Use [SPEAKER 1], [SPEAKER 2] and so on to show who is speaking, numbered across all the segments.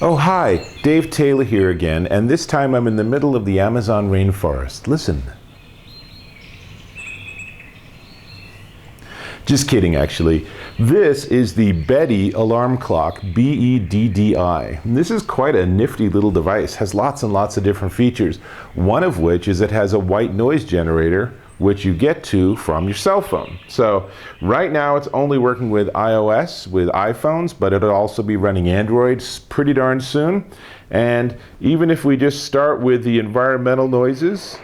[SPEAKER 1] Oh, hi, Dave Taylor here again, and this time I'm in the middle of the Amazon rainforest. Listen. Just kidding, actually. This is the Beddi alarm clock, B-E-D-D-I. This is quite a nifty little device. Has lots and lots of different features. One of which is it has a white noise generator, which you get to from your cell phone. So right now it's only working with iOS, with iPhones, but it'll also be running Android pretty darn soon. And even if we just start with the environmental noises,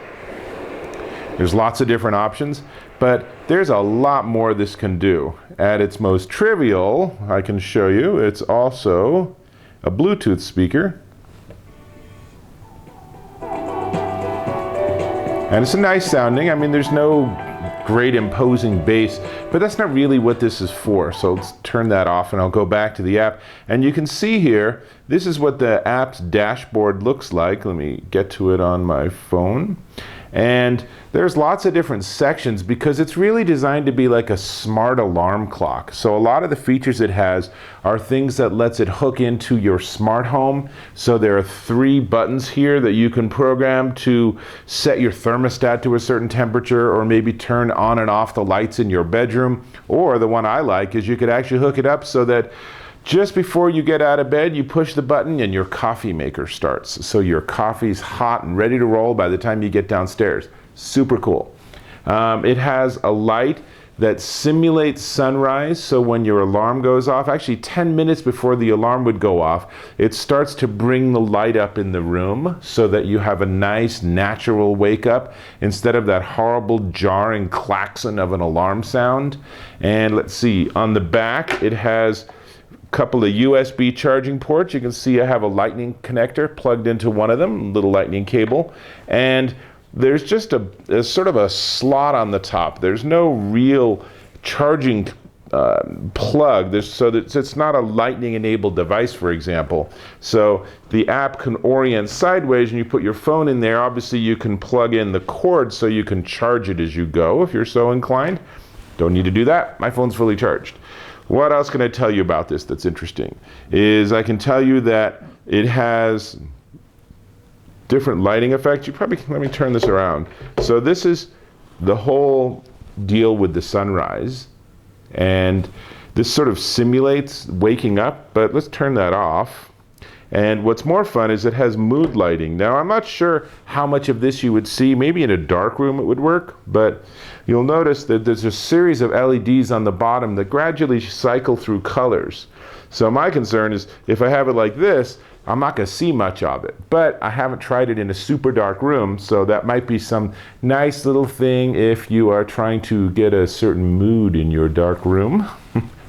[SPEAKER 1] there's lots of different options, but there's a lot more this can do. At its most trivial, I can show you, it's also a Bluetooth speaker. And it's a nice sounding. I mean, there's no great imposing bass, but that's not really what this is for. So let's turn that off and I'll go back to the app. And you can see here, this is what the app's dashboard looks like. Let me get to it on my phone. And there's lots of different sections because it's really designed to be like a smart alarm clock. So a lot of the features it has are things that lets it hook into your smart home. So there are 3 buttons here that you can program to set your thermostat to a certain temperature, or maybe turn on and off the lights in your bedroom. Or the one I like is you could actually hook it up so that just before you get out of bed, you push the button and your coffee maker starts. So your coffee's hot and ready to roll by the time you get downstairs. Super cool. It has a light that simulates sunrise, so when your alarm goes off, actually 10 minutes before the alarm would go off, it starts to bring the light up in the room so that you have a nice natural wake up instead of that horrible jarring klaxon of an alarm sound. And let's see, on the back it has couple of USB charging ports. You can see I have a lightning connector plugged into one of them, little lightning cable, and there's just a sort of a slot on the top. There's no real charging plug, so that it's not a lightning enabled device, for example. So the app can orient sideways and you put your phone in there. Obviously you can plug in the cord so you can charge it as you go if you're so inclined. Don't need to do that. My phone's fully charged. What else can I tell you about this that's interesting? Is I can tell you that it has different lighting effects. Let me turn this around. So this is the whole deal with the sunrise. And this sort of simulates waking up, but let's turn that off. And what's more fun is it has mood lighting. Now, I'm not sure how much of this you would see. Maybe in a dark room it would work, but you'll notice that there's a series of LEDs on the bottom that gradually cycle through colors. So my concern is if I have it like this, I'm not going to see much of it. But I haven't tried it in a super dark room, so that might be some nice little thing if you are trying to get a certain mood in your dark room.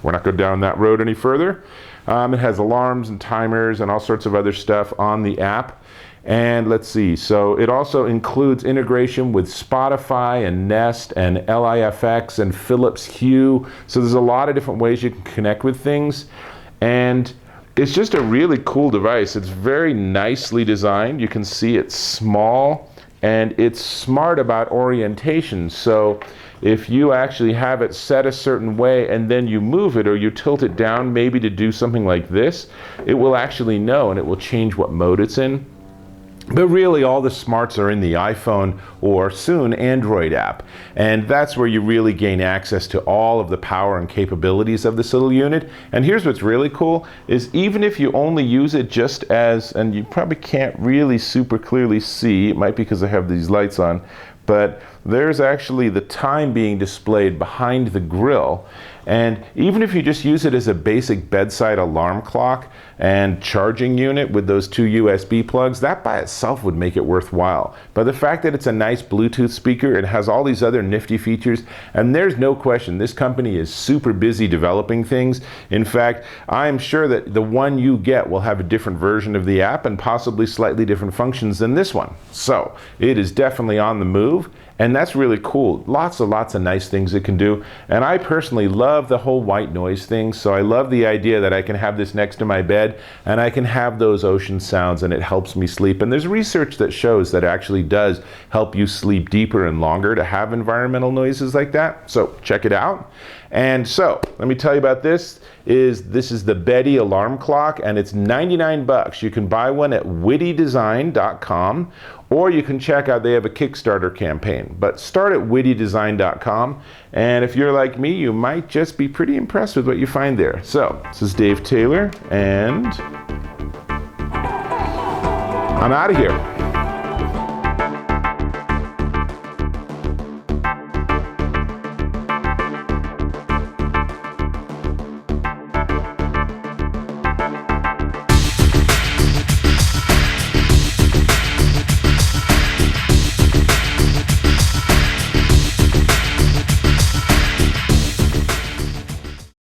[SPEAKER 1] We're not going down that road any further. It has alarms and timers and all sorts of other stuff on the app. And let's see, so it also includes integration with Spotify and Nest and LIFX and Philips Hue. So there's a lot of different ways you can connect with things. And it's just a really cool device. It's very nicely designed. You can see it's small and it's smart about orientation. So if you actually have it set a certain way and then you move it or you tilt it down maybe to do something like this, it will actually know and it will change what mode it's in. But really all the smarts are in the iPhone or soon Android app. And that's where you really gain access to all of the power and capabilities of this little unit. And here's what's really cool is even if you only use it just as, and you probably can't really super clearly see, it might be because I have these lights on, but there's actually the time being displayed behind the grill. And even if you just use it as a basic bedside alarm clock and charging unit with those 2 USB plugs, that by itself would make it worthwhile. But the fact that it's a nice Bluetooth speaker, it has all these other nifty features, and there's no question this company is super busy developing things. In fact, I'm sure that the one you get will have a different version of the app and possibly slightly different functions than this one. So it is definitely on the move. And that's really cool. Lots of nice things it can do. And I personally love the whole white noise thing. So I love the idea that I can have this next to my bed and I can have those ocean sounds and it helps me sleep. And there's research that shows that it actually does help you sleep deeper and longer to have environmental noises like that. So check it out. And so let me tell you about this. This is the Beddi alarm clock, and it's 99 bucks. You can buy one at wittydesign.com, or you can check out, they have a Kickstarter campaign. But start at wittydesign.com, and if you're like me, you might just be pretty impressed with what you find there. So this is Dave Taylor, and I'm out of here.